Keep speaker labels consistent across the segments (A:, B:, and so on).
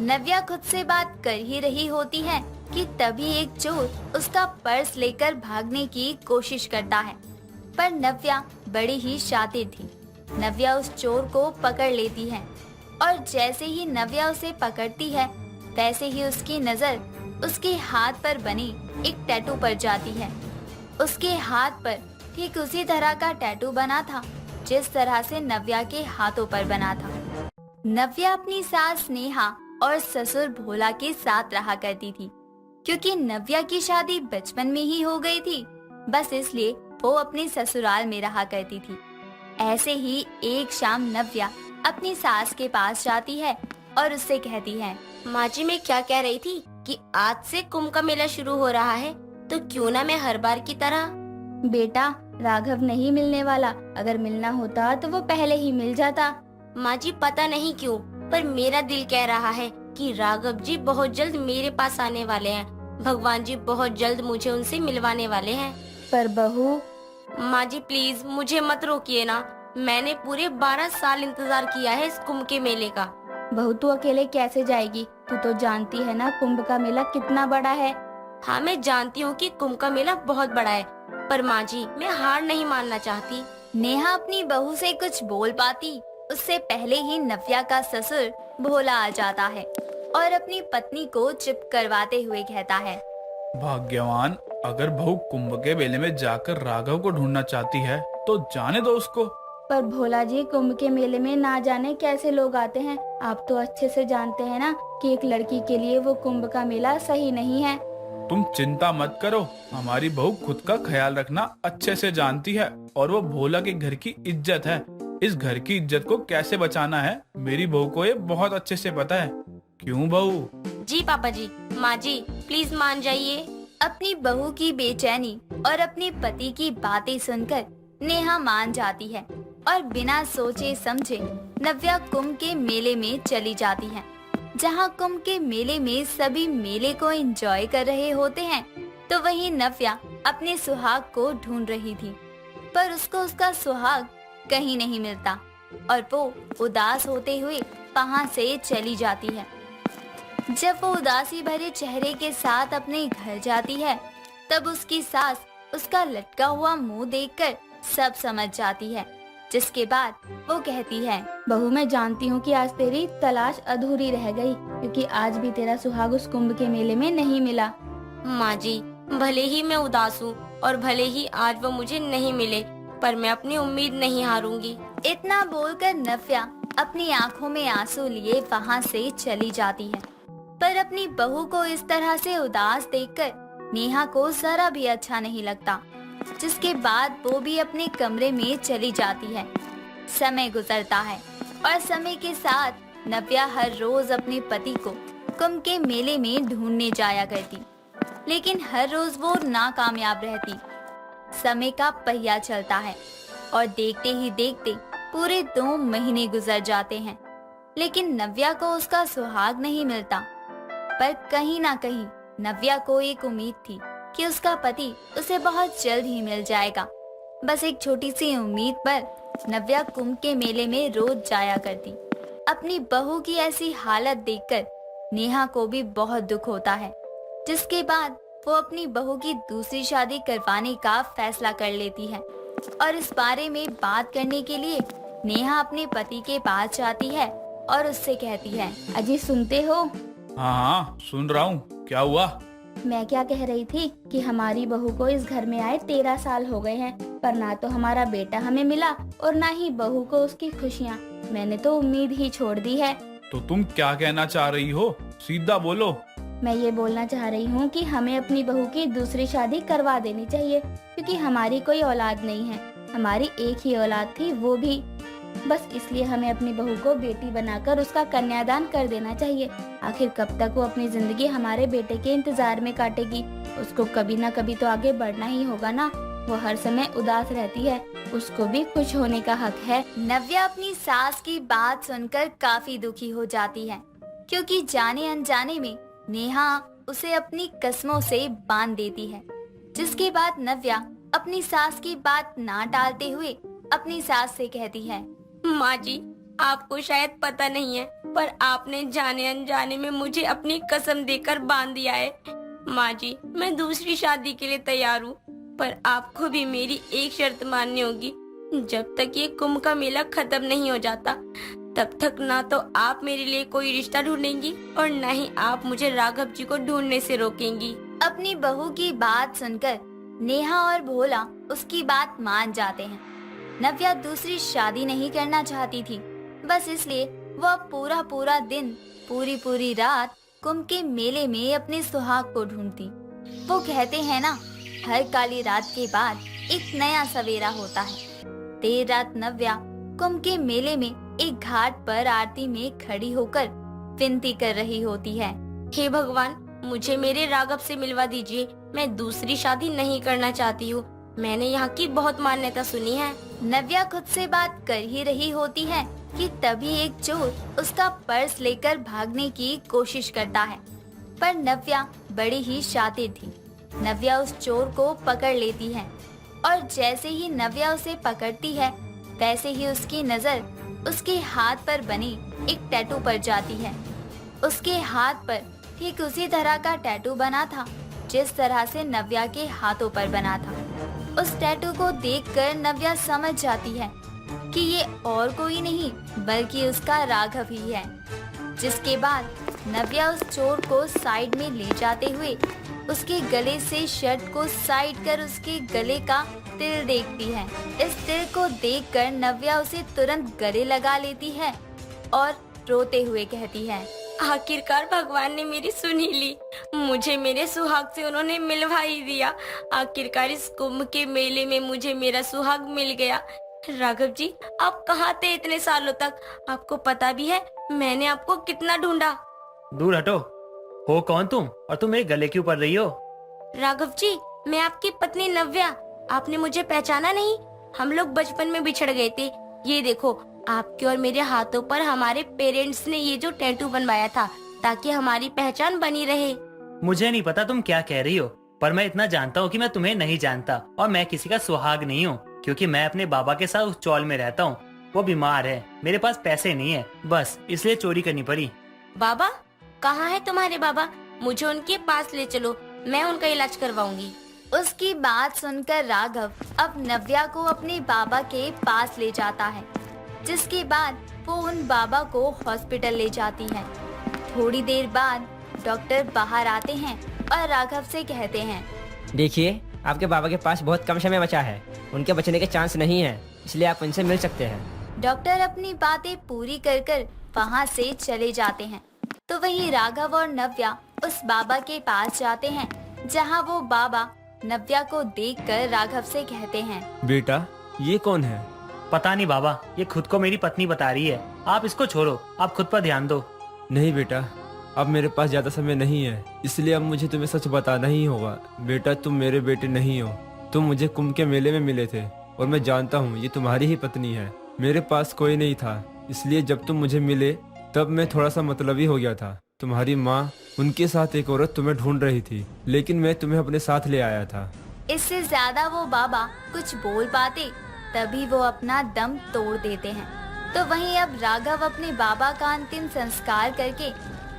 A: नव्या खुद से बात कर ही रही होती है कि तभी एक चोर उसका पर्स लेकर भागने की कोशिश करता है। पर नव्या बड़ी ही शातिर थी। नव्या उस चोर को पकड़ लेती है और जैसे ही नव्या उसे पकड़ती है वैसे ही उसकी नजर उसके हाथ पर बनी एक टैटू पर जाती है। उसके हाथ पर ठीक उसी तरह का टैटू बना था जिस तरह से नव्या के हाथों पर बना था। नव्या अपनी सास नेहा और ससुर भोला के साथ रहा करती थी। क्योंकि नव्या की शादी बचपन में ही हो गई थी, बस इसलिए वो अपने ससुराल में रहा करती थी। ऐसे ही एक शाम नव्या अपनी सास के पास जाती है और उससे कहती है,
B: माँ जी, मैं क्या कह रही थी कि आज से कुंभ का मेला शुरू हो रहा है, तो क्यों ना मैं हर बार की तरह।
C: बेटा, राघव नहीं मिलने वाला। अगर मिलना होता तो वो पहले ही मिल जाता।
B: माँ जी, पता नहीं क्यों पर मेरा दिल कह रहा है कि राघव जी बहुत जल्द मेरे पास आने वाले हैं। भगवान जी बहुत जल्द मुझे उनसे मिलवाने वाले हैं।
C: पर बहू।
B: माँ जी प्लीज मुझे मत रोकिए ना। मैंने पूरे 12 साल इंतजार किया है इस कुंभ के मेले का।
C: बहू, तू अकेले कैसे जाएगी? तू तो जानती है ना कुंभ का मेला कितना बड़ा है।
B: हाँ, मैं जानती हूँ कि कुंभ का मेला बहुत बड़ा है, पर माँ जी मैं हार नहीं मानना चाहती।
A: नेहा अपनी बहू से कुछ बोल पाती उससे पहले ही नव्या का ससुर भोला आ जाता है और अपनी पत्नी को चुप करवाते हुए कहता है,
D: भाग्यवान, अगर बहू कुंभ के मेले में जाकर राघव को ढूंढना चाहती है तो जाने दो उसको।
C: पर भोला जी, कुंभ के मेले में ना जाने कैसे लोग आते हैं। आप तो अच्छे से जानते हैं ना कि एक लड़की के लिए वो कुंभ का मेला सही नहीं है।
D: तुम चिंता मत करो, हमारी बहू खुद का ख्याल रखना अच्छे से जानती है और वो भोला के घर की इज्जत है। इस घर की इज्जत को कैसे बचाना है मेरी बहू को ये बहुत अच्छे से पता है। क्यों बहू?
B: जी पापा जी, माँ जी प्लीज मान जाइए।
A: अपनी बहू की बेचैनी और अपने पति की बातें सुनकर नेहा मान जाती है और बिना सोचे समझे नव्या कुंभ के मेले में चली जाती है। जहाँ कुंभ के मेले में सभी मेले को एंजॉय कर रहे होते हैं, तो वहीं नव्या अपने सुहाग को ढूंढ रही थी। पर उसको उसका सुहाग कहीं नहीं मिलता और वो उदास होते हुए वहाँ से चली जाती है। जब वो उदासी भरे चेहरे के साथ अपने घर जाती है, तब उसकी सास उसका लटका हुआ मुंह देखकर सब समझ जाती है। जिसके बाद वो कहती है,
C: बहू, मैं जानती हूँ कि आज तेरी तलाश अधूरी रह गई, क्योंकि आज भी तेरा सुहाग उस कुंभ के मेले में नहीं मिला।
B: माँ जी, भले ही मैं उदास हूँ और भले ही आज वो मुझे नहीं मिले, पर मैं अपनी उम्मीद नहीं हारूंगी।
A: इतना बोलकर नव्या अपनी आंखों में आंसू लिए वहाँ से चली जाती है। पर अपनी बहू को इस तरह से उदास देखकर नेहा को जरा भी अच्छा नहीं लगता। जिसके बाद वो भी अपने कमरे में चली जाती है। समय गुजरता है और समय के साथ नव्या हर रोज अपने पति को कुंभ के मेले में ढूंढने जाया करती, लेकिन हर रोज वो नाकामयाब रहती। समय का पहिया चलता है और देखते ही देखते पूरे 2 महीने गुजर जाते हैं, लेकिन नव्या को उसका सुहाग नहीं मिलता। पर कहीं ना कहीं नव्या को एक उम्मीद थी कि उसका पति उसे बहुत जल्द ही मिल जाएगा। बस एक छोटी सी उम्मीद पर नव्या कुंभ के मेले में रोज जाया करती। अपनी बहू की ऐसी हालत देखकर नेहा को भी बहुत दुख होता है, जिसके बाद वो अपनी बहू की दूसरी शादी करवाने का फैसला कर लेती है। और इस बारे में बात करने के लिए नेहा अपने पति के पास जाती है और उससे कहती है,
C: अजी, सुनते हो?
D: हाँ हाँ, सुन रहा हूँ। क्या हुआ?
C: मैं क्या कह रही थी कि हमारी बहू को इस घर में आए 13 साल हो गए हैं, पर ना तो हमारा बेटा हमें मिला और ना ही बहू को उसकी खुशियाँ। मैंने तो उम्मीद ही छोड़ दी है।
D: तो तुम क्या कहना चाह रही हो? सीधा बोलो।
C: मैं ये बोलना चाह रही हूँ कि हमें अपनी बहू की दूसरी शादी करवा देनी चाहिए, क्योंकि हमारी कोई औलाद नहीं है। हमारी एक ही औलाद थी, वो भी बस इसलिए हमें अपनी बहू को बेटी बनाकर उसका कन्यादान कर देना चाहिए। आखिर कब तक वो अपनी जिंदगी हमारे बेटे के इंतजार में काटेगी? उसको कभी ना कभी तो आगे बढ़ना ही होगा ना। वो हर समय उदास रहती है, उसको भी खुश होने का हक है।
A: नव्या अपनी सास की बात सुनकर काफी दुखी हो जाती है, क्योंकि जाने अनजाने में नेहा उसे अपनी कस्मों से बांध देती है। जिसके बाद नव्या अपनी सास की बात ना टालते हुए अपनी सास से कहती है,
B: माँ जी, आपको शायद पता नहीं है, पर आपने जाने अनजाने में मुझे अपनी कसम देकर बांध दिया है। माँ जी, मैं दूसरी शादी के लिए तैयार हूँ, पर आपको भी मेरी एक शर्त माननी होगी। जब तक ये कुंभ का मेला खत्म नहीं हो जाता, तब तक ना तो आप मेरे लिए कोई रिश्ता ढूंढेंगी और न ही आप मुझे राघव जी को ढूंढने से रोकेंगी।
A: अपनी बहू की बात सुनकर नेहा और भोला उसकी बात मान जाते हैं। नव्या दूसरी शादी नहीं करना चाहती थी, बस इसलिए वह पूरा पूरा दिन पूरी पूरी रात कुंभ के मेले में अपने सुहाग को ढूंढती। वो कहते हैं ना, हर काली रात के बाद एक नया सवेरा होता है। देर रात नव्या कुंभ के मेले में एक घाट पर आरती में खड़ी होकर विनती कर रही होती है।
B: हे भगवान, मुझे मेरे राघव से मिलवा दीजिए। मैं दूसरी शादी नहीं करना चाहती हूँ। मैंने यहाँ की बहुत मान्यता सुनी है।
A: नव्या खुद से बात कर ही रही होती है कि तभी एक चोर उसका पर्स लेकर भागने की कोशिश करता है, पर नव्या बड़ी ही शातिर थी। नव्या उस चोर को पकड़ लेती है और जैसे ही नव्या उसे पकड़ती है, वैसे ही उसकी नजर उसके हाथ पर बनी एक टैटू पर जाती है। उसके हाथ पर ठीक उसी तरह का टैटू बना था जिस तरह से नव्या के हाथों पर बना था। उस टैटू को देखकर नव्या समझ जाती है कि ये और कोई नहीं बल्कि उसका राघव ही है। जिसके बाद नव्या उस चोर को साइड में ले जाते हुए उसके गले से शर्ट को साइड कर उसके गले का तिल देखती है। इस तिल को देखकर नव्या उसे तुरंत गले लगा लेती है और रोते हुए कहती है,
B: आखिरकार भगवान ने मेरी सुन ही ली। मुझे मेरे सुहाग से उन्होंने मिलवा ही दिया। आखिरकार इस कुंभ के मेले में मुझे मेरा सुहाग मिल गया। राघव जी, आप कहाँ थे इतने सालों तक? आपको पता भी है मैंने आपको कितना ढूंढा।
E: दूर हटो। हो कौन तुम, और तुम मेरे गले क्यों पड़ रही हो?
B: राघव जी, मैं आपकी पत्नी नव्या। आपने मुझे पहचाना नहीं? हम लोग बचपन में बिछड़ गए थे। ये देखो, आपके और मेरे हाथों पर हमारे पेरेंट्स ने ये जो टैटू बनवाया था ताकि हमारी पहचान बनी रहे।
E: मुझे नहीं पता तुम क्या कह रही हो, पर मैं इतना जानता हूँ कि मैं तुम्हें नहीं जानता और मैं किसी का सुहाग नहीं हूँ, क्योंकि मैं अपने बाबा के साथ उस चौल में रहता हूँ। वो बीमार है, मेरे पास पैसे नहीं है, बस इसलिए चोरी करनी पड़ी।
B: बाबा? कहाँ है तुम्हारे बाबा? मुझे उनके पास ले चलो, मैं उनका इलाज करवाऊंगी।
A: उसकी बात सुनकर राघव अब नव्या को अपने बाबा के पास ले जाता है, जिसके बाद वो उन बाबा को हॉस्पिटल ले जाती है। थोड़ी देर बाद डॉक्टर बाहर आते हैं और राघव से कहते हैं,
F: देखिए, आपके बाबा के पास बहुत कम समय बचा है, उनके बचने के चांस नहीं है, इसलिए आप उनसे मिल सकते हैं।
A: डॉक्टर अपनी बातें पूरी कर कर वहाँ से चले जाते हैं। तो वहीं राघव और नव्या उस बाबा के पास जाते हैं, जहाँ वो बाबा नव्या को देखकर राघव से कहते हैं,
G: बेटा, ये कौन है?
E: पता नहीं बाबा, ये खुद को मेरी पत्नी बता रही है। आप इसको छोड़ो, आप खुद पर ध्यान दो।
G: नहीं बेटा, अब मेरे पास ज्यादा समय नहीं है, इसलिए अब मुझे तुम्हें सच बताना ही होगा। बेटा, तुम मेरे बेटे नहीं हो। तुम मुझे कुंभ के मेले में मिले थे और मैं जानता हूँ ये तुम्हारी ही पत्नी है। मेरे पास कोई नहीं था, इसलिए जब तुम मुझे मिले तब मैं थोड़ा सा मतलबी हो गया था। तुम्हारी माँ, उनके साथ एक औरत तुम्हें ढूंढ रही थी, लेकिन मैं तुम्हें अपने साथ ले आया था।
A: इससे ज्यादा वो बाबा कुछ बोल पाते तभी वो अपना दम तोड़ देते हैं। तो वहीं अब राघव अपने बाबा का अंतिम संस्कार करके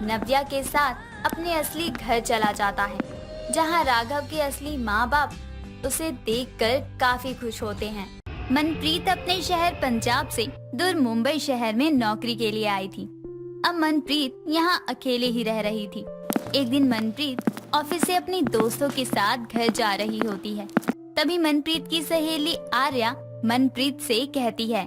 A: नव्या के साथ अपने असली घर चला जाता है, जहां राघव के असली माँ बाप उसे देखकर काफी खुश होते हैं। मनप्रीत अपने शहर पंजाब से दूर मुंबई शहर में नौकरी के लिए आई थी। अब मनप्रीत यहाँ अकेले ही रह रही थी। एक दिन मनप्रीत ऑफिस से अपनी दोस्तों के साथ घर जा रही होती है। तभी मनप्रीत की सहेली आर्या मनप्रीत से कहती है,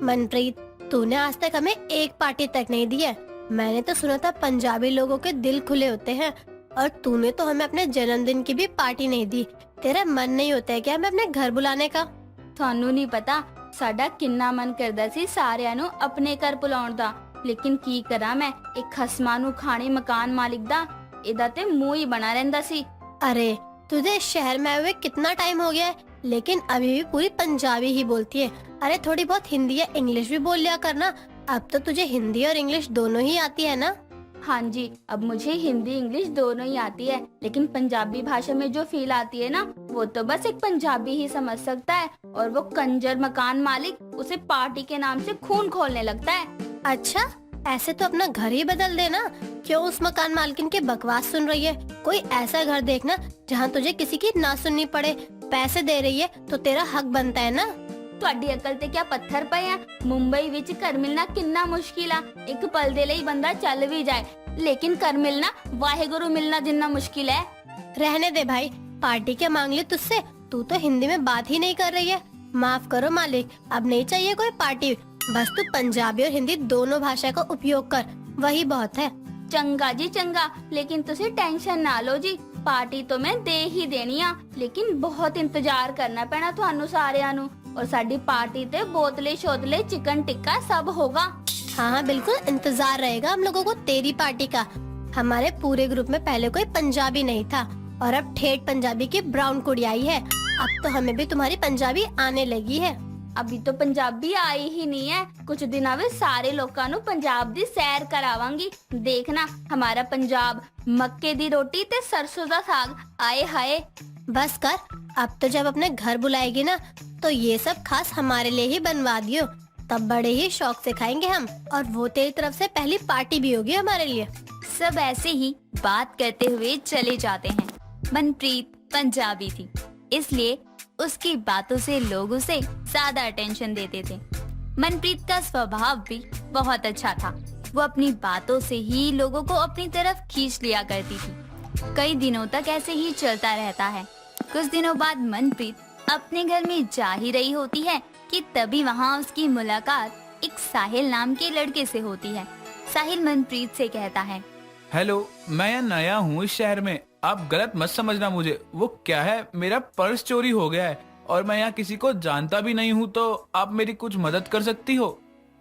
H: मनप्रीत, तूने आज तक हमें एक पार्टी तक नहीं दी है। मैंने तो सुना था पंजाबी लोगों के दिल खुले होते हैं, और तूने तो हमें अपने जन्मदिन की भी पार्टी नहीं दी। तेरा मन नहीं होता है क्या हमें अपने घर बुलाने का?
C: ਤੁਹਾਨੂੰ ਨਹੀਂ ਪਤਾ ਸਾਡਾ ਕਿੰਨਾ ਮਨ ਕਰਦਾ ਸੀ ਸਾਰਿਆਂ ਨੂੰ ਆਪਣੇ ਘਰ ਬੁਲਾਉਣ ਦਾ, ਲੇਕਿਨ ਕੀ ਕਰਾਂ ਮੈਂ, ਇੱਕ ਖਸਮਾਂ ਨੂੰ ਖਾਣੇ ਮਕਾਨ ਮਾਲਿਕ ਦਾ ਇਹਦਾ ਤੇ ਮੂੰਹ ਹੀ ਬਣਾ ਰਹਿੰਦਾ ਸੀ।
H: अरे, तुझे इस शहर में आए हुए कितना टाइम हो गया है, लेकिन अभी भी पूरी पंजाबी ही बोलती है। अरे थोड़ी बहुत हिंदी या इंग्लिश भी बोल लिया करना। अब तो तुझे हिंदी और इंग्लिश दोनों ही आती है ना?
C: हाँ जी, अब मुझे हिंदी इंग्लिश दोनों ही आती है, लेकिन पंजाबी भाषा में जो फील आती है ना, वो तो बस एक पंजाबी ही समझ सकता है। और वो कंजर मकान मालिक उसे पार्टी के नाम से खून खोलने लगता है।
H: अच्छा, ऐसे तो अपना घर ही बदल देना। क्यों उस मकान मालकिन की बकवास सुन रही है? कोई ऐसा घर देखना जहाँ तुझे किसी की ना सुननी पड़े। पैसे दे रही है तो तेरा हक बनता है ना।
C: ਤੁਹਾਡੀ ਅਕਲ ਤੇ ਕਿਆ ਪੱਥਰ ਪਏ ਆ? ਮੁੰਬਈ ਵਿੱਚ ਘਰ ਮਿਲਣਾ ਕਿੰਨਾ ਮੁਸ਼ਕਿਲ ਆ। ਇੱਕ ਪਲ ਦੇ ਲਈ ਬੰਦਾ ਚੱਲ ਵੀ ਜਾਏ, लेकिन घर मिलना वाहेगुरु मिलना जितना मुश्किल है।
H: रहने दे भाई, पार्टी क्या मांग ली तुझसे? तू तो हिंदी में बात ही नहीं कर रही है। माफ करो मालिक, अब नहीं चाहिए कोई पार्टी। बस तू पंजाबी और हिंदी दोनों भाषा का उपयोग कर, वही बहुत है।
C: चंगा जी चंगा, लेकिन तुसी टेंशन ना लो जी, पार्टी तो मैं दे ही देनी आ, लेकिन बहुत इंतजार करना पैना ਤੁਹਾਨੂੰ ਸਾਰਿਆਂ ਨੂੰ। और साडी पार्टी ते बोतले शोतले चिकन टिक्का सब होगा।
H: हाँ हाँ बिल्कुल, इंतजार रहेगा हम लोगों को तेरी पार्टी का। हमारे पूरे ग्रुप में पहले कोई पंजाबी नहीं था और अब ठेठ पंजाबी की ब्राउन कुड़ी आई है। अब तो हमें भी तुम्हारी पंजाबी आने लगी है।
C: अभी तो पंजाबी आई ही नहीं है, कुछ दिन में सारे लोगों नु पंजाब दी सैर करावांगी। देखना हमारा पंजाब, मक्के दी रोटी ते सरसों दा साग, आए हाय।
H: बस कर, अब तो जब अपने घर बुलाएगी ना तो ये सब खास हमारे लिए ही बनवा दियो, तब बड़े ही शौक से खाएंगे हम। और वो तेरी तरफ से पहली पार्टी भी होगी हमारे लिए।
A: सब ऐसे ही बात करते हुए चले जाते हैं। मनप्रीत पंजाबी थी, इसलिए उसकी बातों से लोग उसे ज्यादा अटेंशन देते थे। मनप्रीत का स्वभाव भी बहुत अच्छा था। वो अपनी बातों से ही लोगों को अपनी तरफ खींच लिया करती थी। कई दिनों तक ऐसे ही चलता रहता है। कुछ दिनों बाद मनप्रीत अपने घर में जा ही रही होती है कि तभी वहाँ उसकी मुलाकात एक साहिल नाम के लड़के से होती है। साहिल मनप्रीत से कहता है,
D: हेलो, मैं यहाँ नया हूँ इस शहर में, आप गलत मत समझना मुझे। वो क्या है, मेरा पर्स चोरी हो गया है और मैं यहाँ किसी को जानता भी नहीं हूँ, तो आप मेरी कुछ मदद कर सकती हो?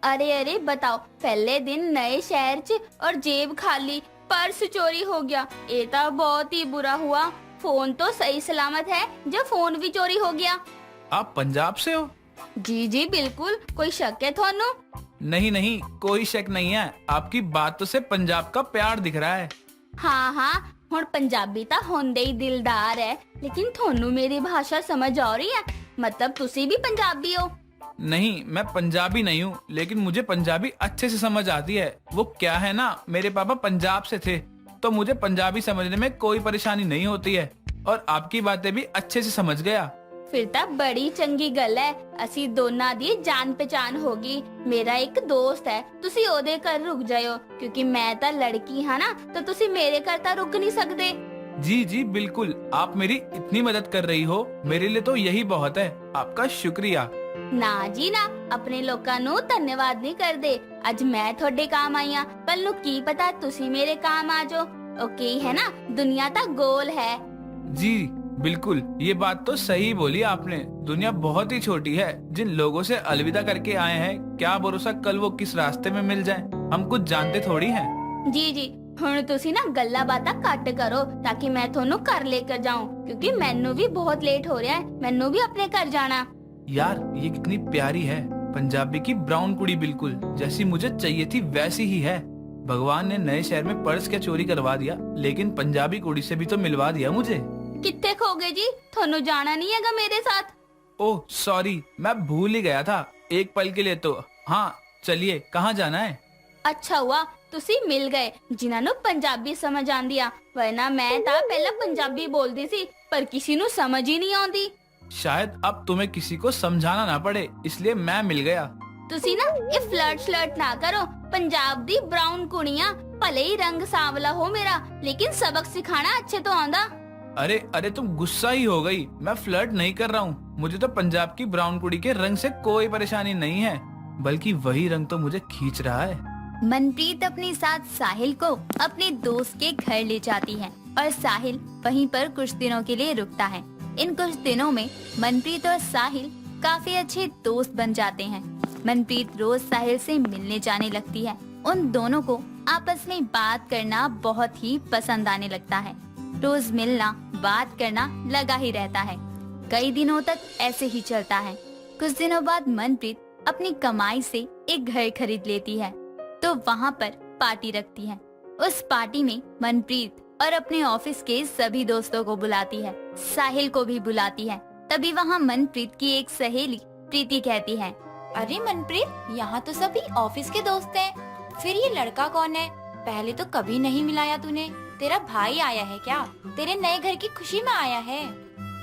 C: अरे अरे बताओ, पहले दिन नए शहर च और जेब खाली, पर्स चोरी हो गया। ये तो बहुत ही बुरा हुआ। फोन तो सही सलामत है, जब फोन भी चोरी हो गया।
D: आप पंजाब से हो?
C: जी जी बिल्कुल, कोई शक है थानू?
D: नहीं नहीं, कोई शक नहीं है, आपकी बातों से पंजाब का प्यार दिख रहा है।
C: हाँ हाँ, हुण पंजाबी ता होंदे ही दिलदार है, लेकिन थानू मेरी भाषा समझ आ रही है? मतलब तुसी भी पंजाबी हो?
D: नहीं, मैं पंजाबी नहीं हूँ, लेकिन मुझे पंजाबी अच्छे से समझ आती है। वो क्या है ना, मेरे पापा पंजाब से थे, तो मुझे पंजाबी समझने में कोई परेशानी नहीं होती है और आपकी बातें भी अच्छे से समझ गया।
C: फिर तो बड़ी चंगी गल है, असी दोनों दी जान पहचान होगी। मेरा एक दोस्त है, तुसी ओदे घर रुक जाओ, क्योंकि मैं तो लड़की हाँ ना, तो तुसी मेरे घर तो रुक नहीं सकते।
D: जी जी बिल्कुल, आप मेरी इतनी मदद कर रही हो, मेरे लिए तो यही बहुत है। आपका शुक्रिया।
C: ना जी ना, अपने लोकां नू धन्यवाद नहीं कर दे। अज मैं थोड़े काम आई हाँ, कल नू की पता तुसी मेरे काम आ जाओ। ओके है ना, दुनिया ता गोल है।
D: जी बिल्कुल, ये बात तो सही बोली आपने। दुनिया बहुत ही छोटी है। जिन लोगों से अलविदा करके आए हैं, क्या भरोसा कल वो किस रास्ते में मिल जाएं। हम कुछ जानते थोड़ी हैं।
C: जी जी, हुण तुसी ना गल्ला बाता कट करो, ताकि मैं थोनू घर लेकर जाऊं, क्योंकि मैनू भी बहुत लेट हो रहा है, मैनू भी अपने घर जाना।
D: यार, ये कितनी प्यारी है, पंजाबी की ब्राउन कुड़ी, बिल्कुल जैसी मुझे चाहिए थी वैसी ही है। भगवान ने नए शहर में पर्स क्या चोरी करवा दिया, लेकिन पंजाबी कुड़ी से भी तो मिलवा दिया मुझे।
C: कित्थे खो गए जी? थोनू जाना नहीं हैगा मेरे साथ?
D: ओह सॉरी, मैं भूल ही गया था एक पल के लिए तो। हाँ चलिए, कहाँ जाना है?
C: अच्छा हुआ तुसी मिल गए जिन्होंने पंजाबी समझ आंदी आ, वरना मैं ता पहला पंजाबी बोलदी सी, पर किसी नू समझ ही नहीं आंदी।
D: शायद अब तुम्हें किसी को समझाना ना पड़े, इसलिए मैं मिल गया।
C: तुसी ना ये फ्लर्ट ना करो। पंजाब दी ब्राउन कुड़ियां, भले ही रंग सांवला हो मेरा, लेकिन सबक सिखाना अच्छे तो आंदा।
D: अरे अरे, तुम गुस्सा ही हो गई। मैं फ्लर्ट नहीं कर रहा हूँ। मुझे तो पंजाब की ब्राउन कुड़ी के रंग से कोई परेशानी नहीं है, बल्कि वही रंग तो मुझे खींच रहा है।
A: मनप्रीत अपने साथ साहिल को अपने दोस्त के घर ले जाती है और साहिल वहीं पर कुछ दिनों के लिए रुकता है। इन कुछ दिनों में मनप्रीत और साहिल काफी अच्छे दोस्त बन जाते हैं। मनप्रीत रोज साहिल से मिलने जाने लगती है। उन दोनों को आपस में बात करना बहुत ही पसंद आने लगता है। रोज मिलना, बात करना लगा ही रहता है। कई दिनों तक ऐसे ही चलता है। कुछ दिनों बाद मनप्रीत अपनी कमाई से एक घर खरीद लेती है, तो वहाँ पर पार्टी रखती है। उस पार्टी में मनप्रीत और अपने ऑफिस के सभी दोस्तों को बुलाती है, साहिल को भी बुलाती है। तभी वहाँ मनप्रीत की एक सहेली प्रीति कहती है,
I: अरे मनप्रीत, यहाँ तो सभी ऑफिस के दोस्त हैं। फिर ये लड़का कौन है? पहले तो कभी नहीं मिलाया तूने। तेरा भाई आया है क्या? तेरे नए घर की खुशी में आया है?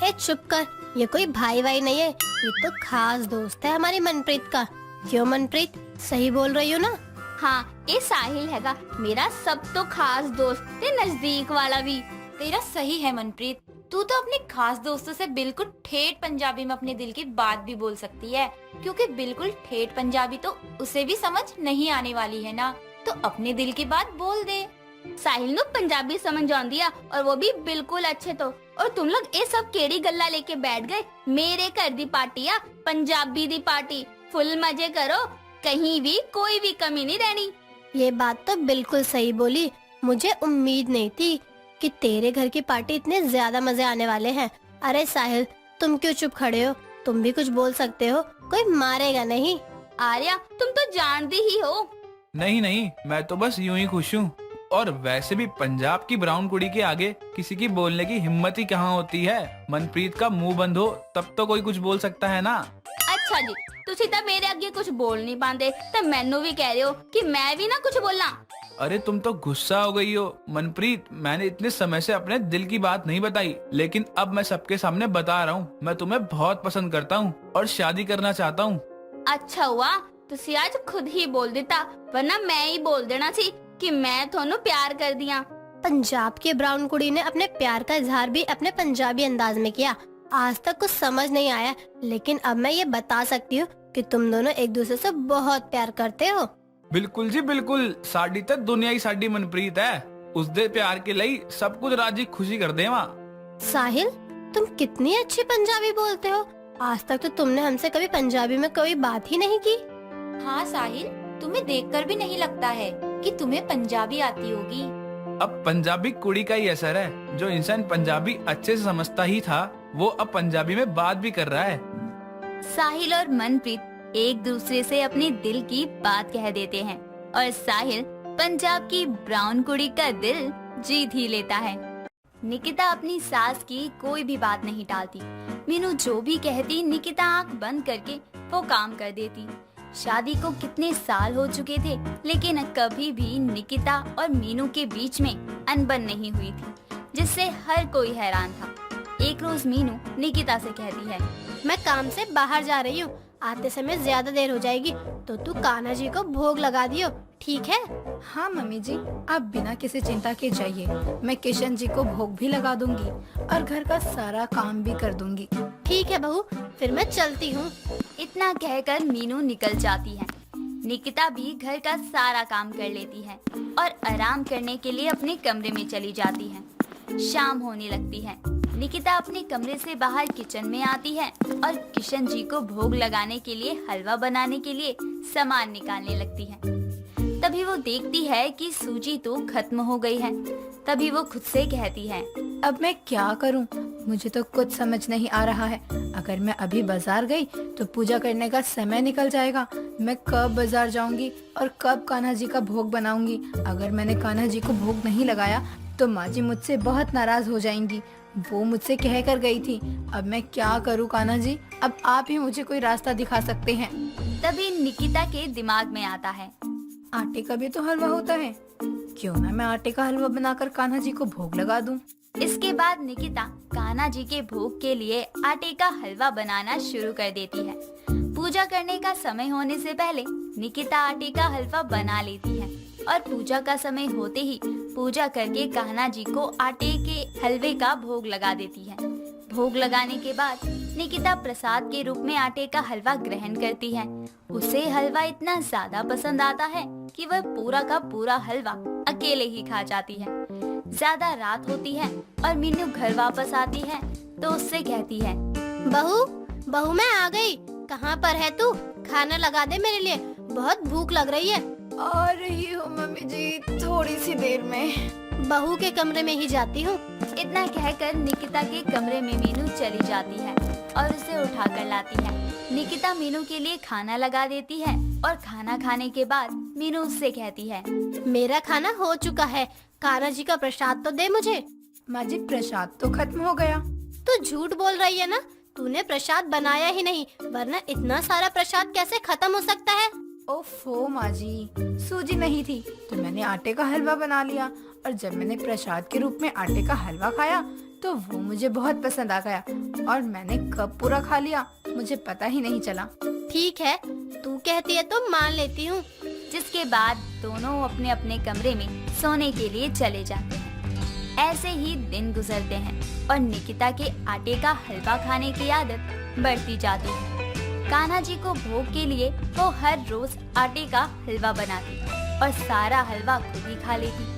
H: ए चुप कर, ये कोई भाई वाई नहीं है, ये तो खास दोस्त है हमारी मनप्रीत का। क्यों मनप्रीत, सही बोल रही हो ना?
C: हाँ, ये साहिल हैगा मेरा सब तो खास दोस्त, ते नजदीक वाला भी।
I: तेरा सही है मनप्रीत, तू तो अपने खास दोस्तों से बिल्कुल ठेठ पंजाबी में अपने दिल की बात भी बोल सकती है, क्योंकि बिल्कुल ठेठ पंजाबी तो उसे भी समझ नहीं आने वाली है ना। तो अपने दिल की बात बोल दे।
C: साहिल नु पंजाबी समझ आंदी है, और वो भी बिल्कुल अच्छे तो। और तुम लोग ये सब केड़ी गल्ला लेके बैठ गए? मेरे घर दी पार्टी आ, पंजाबी दी पार्टी, फुल मजे करो, कहीं भी कोई भी कमी नहीं रहनी।
H: ये बात तो बिल्कुल सही बोली। मुझे उम्मीद नहीं थी कि तेरे घर की पार्टी इतने ज्यादा मजे आने वाले हैं। अरे साहिल, तुम क्यों चुप खड़े हो? तुम भी कुछ बोल सकते हो, कोई मारेगा नहीं।
C: आर्या, तुम तो जानती ही हो।
D: नहीं नहीं, मैं तो बस यूं ही खुश हूँ। और वैसे भी पंजाब की ब्राउन कुड़ी के आगे किसी की बोलने की हिम्मत ही कहाँ होती है। मनप्रीत का मुंह बंद हो तब तो कोई कुछ बोल सकता है ना।
C: अच्छा जी, तुसी तो मेरे आगे कुछ बोल नहीं पाते, तो मैनू भी कह रहे हो कि मैं भी ना कुछ बोलना।
D: अरे तुम तो गुस्सा हो गई हो मनप्रीत। मैंने इतने समय से अपने दिल की बात नहीं बताई, लेकिन अब मैं सबके सामने बता रहा हूँ। मैं तुम्हें बहुत पसंद करता हूँ और शादी करना चाहता हूँ।
C: अच्छा हुआ तुसी आज खुद ही बोल देता, वरना मैं ही बोल देना सी कि मैं थोनू प्यार कर दिया।
H: पंजाब के ब्राउन कुड़ी ने अपने प्यार का इजहार भी अपने पंजाबी अंदाज में किया। आज तक कुछ समझ नहीं आया, लेकिन अब मैं ये बता सकती हूँ कि तुम दोनों एक दूसरे से बहुत प्यार करते हो।
D: बिल्कुल जी बिल्कुल, साडी तो दुनिया ही साडी मनप्रीत है। उस दे प्यार के लिए सब कुछ राजी खुशी कर दे वहाँ।
H: साहिल, तुम कितनी अच्छी पंजाबी बोलते हो। आज तक तो तुमने हमसे कभी पंजाबी में कोई बात ही नहीं की।
I: हाँ साहिल, तुम्हें देखकर भी नहीं लगता है कि तुम्हें पंजाबी आती होगी।
D: अब पंजाबी कुड़ी का ही असर है। जो इंसान पंजाबी अच्छे से समझता ही था, वो अब पंजाबी में बात भी कर रहा है।
A: साहिल और मनप्रीत एक दूसरे से अपने दिल की बात कह देते हैं और साहिल पंजाब की ब्राउन कुड़ी का दिल जीत ही लेता है। निकिता अपनी सास की कोई भी बात नहीं टालती। मीनू जो भी कहती, निकिता आंख बंद करके वो काम कर देती। शादी को कितने साल हो चुके थे, लेकिन कभी भी निकिता और मीनू के बीच में अनबन नहीं हुई थी, जिससे हर कोई हैरान था। एक रोज मीनू निकिता से कहती है,
H: मैं काम से बाहर जा रही हूँ, आते समय ज्यादा देर हो जाएगी, तो तू कान्हा जी को भोग लगा दियो, ठीक है?
J: हाँ मम्मी जी, आप बिना किसी चिंता के जाइए। मैं किशन जी को भोग भी लगा दूंगी और घर का सारा काम भी कर दूंगी।
H: ठीक है बहू, फिर मैं चलती हूँ।
A: इतना कहकर मीनू निकल जाती है। निकिता भी घर का सारा काम कर लेती है और आराम करने के लिए अपने कमरे में चली जाती है। शाम होने लगती है। निकिता अपने कमरे से बाहर किचन में आती है और किशन जी को भोग लगाने के लिए हलवा बनाने के लिए सामान निकालने लगती है। तभी वो देखती है कि सूजी तो खत्म हो गई है। तभी वो खुद से कहती है,
J: अब मैं क्या करूं? मुझे तो कुछ समझ नहीं आ रहा है। अगर मैं अभी बाजार गई तो पूजा करने का समय निकल जाएगा। मैं कब बाजार जाऊंगी और कब कान्हा जी का भोग बनाऊंगी? अगर मैंने कान्हा जी को भोग नहीं लगाया तो माँ जी मुझसे बहुत नाराज हो जाएंगी। वो मुझसे कह कर गई थी। अब मैं क्या करूं कान्हा जी? अब आप ही मुझे कोई रास्ता दिखा सकते हैं।
A: तभी निकिता के दिमाग में आता है,
J: आटे का भी तो हलवा होता है, क्यों ना मैं आटे का हलवा बनाकर कान्हा जी को भोग लगा दूं।
A: इसके बाद निकिता कान्हा जी के भोग के लिए आटे का हलवा बनाना शुरू कर देती है। पूजा करने का समय होने से पहले निकिता आटे का हलवा बना लेती है और पूजा का समय होते ही पूजा करके कान्हा जी को आटे के हलवे का भोग लगा देती है। भोग लगाने के बाद निकिता प्रसाद के रूप में आटे का हलवा ग्रहण करती है। उसे हलवा इतना ज्यादा पसंद आता है कि वह पूरा का पूरा हलवा अकेले ही खा जाती है। ज्यादा रात होती है और मीनू घर वापस आती है तो उससे कहती है,
H: बहू मैं आ गई। कहाँ पर है तू? खाना लगा दे मेरे लिए, बहुत भूख लग रही है।
J: आ रही हूँ मम्मी जी, थोड़ी सी देर में।
H: बहू के कमरे में ही जाती हूँ।
A: इतना कहकर निकिता के कमरे में मीनू चली जाती है और उसे उठाकर लाती है। निकिता मीनू के लिए खाना लगा देती है और खाना खाने के बाद मीनू उससे कहती है,
H: मेरा खाना हो चुका है, कान्हा जी का प्रसाद तो दे मुझे।
J: माँ जी प्रसाद तो खत्म हो गया।
H: तू झूठ बोल रही है ना, तूने प्रसाद बनाया ही नहीं, वरना इतना सारा प्रसाद कैसे खत्म हो सकता है।
J: ओफो माँ जी, सूजी नहीं थी तो मैंने आटे का हलवा बना लिया, और जब मैंने प्रसाद के रूप में आटे का हलवा खाया तो वो मुझे बहुत पसंद आ गया, और मैंने कब पूरा खा लिया मुझे पता ही नहीं चला।
H: ठीक है, तू कहती है तो मान लेती हूँ।
A: जिसके बाद दोनों अपने अपने कमरे में सोने के लिए चले जाते हैं। ऐसे ही दिन गुजरते हैं और निकिता के आटे का हलवा खाने की आदत बढ़ती जाती है। कान्हा जी को भोग के लिए वो हर रोज आटे का हलवा बनाती और सारा हलवा खुद ही खा लेती।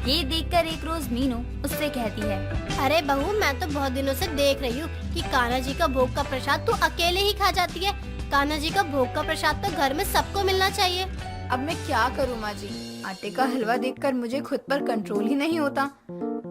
A: ये देखकर एक रोज मीनू उससे कहती है,
H: अरे बहू, मैं तो बहुत दिनों से देख रही हूँ कि कान्हा जी का भोग का प्रसाद तू अकेले ही खा जाती है। कान्हा जी का भोग का प्रसाद तो घर में सबको मिलना चाहिए।
J: अब मैं क्या करूँ माँ जी, आटे का हलवा देखकर मुझे खुद पर कंट्रोल ही नहीं होता,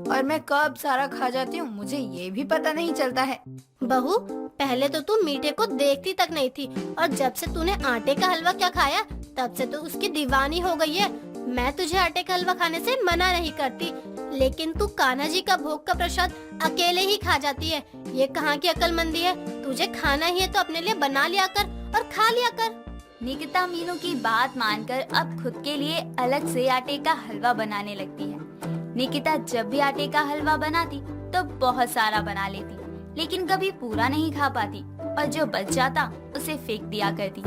J: और मैं कब सारा खा जाती हूँ मुझे ये भी पता नहीं चलता है।
H: बहू, पहले तो तू मीठे को देखती तक नहीं थी, और जब से तूने आटे का हलवा क्या खाया तब से तो उसकी दीवानी हो गई है। मैं तुझे आटे का हलवा खाने से मना नहीं करती, लेकिन तू कान्हा जी का भोग का प्रसाद अकेले ही खा जाती है। ये कहाँ की अक्लमंदी है? तुझे खाना ही है तो अपने लिए बना लिया कर और खा लिया कर।
A: निकिता मीनू की बात मानकर अब खुद के लिए अलग से आटे का हलवा बनाने लगती है। निकिता जब भी आटे का हलवा बनाती तो बहुत सारा बना लेती, लेकिन कभी पूरा नहीं खा पाती, और जो बच जाता उसे फेंक दिया करती।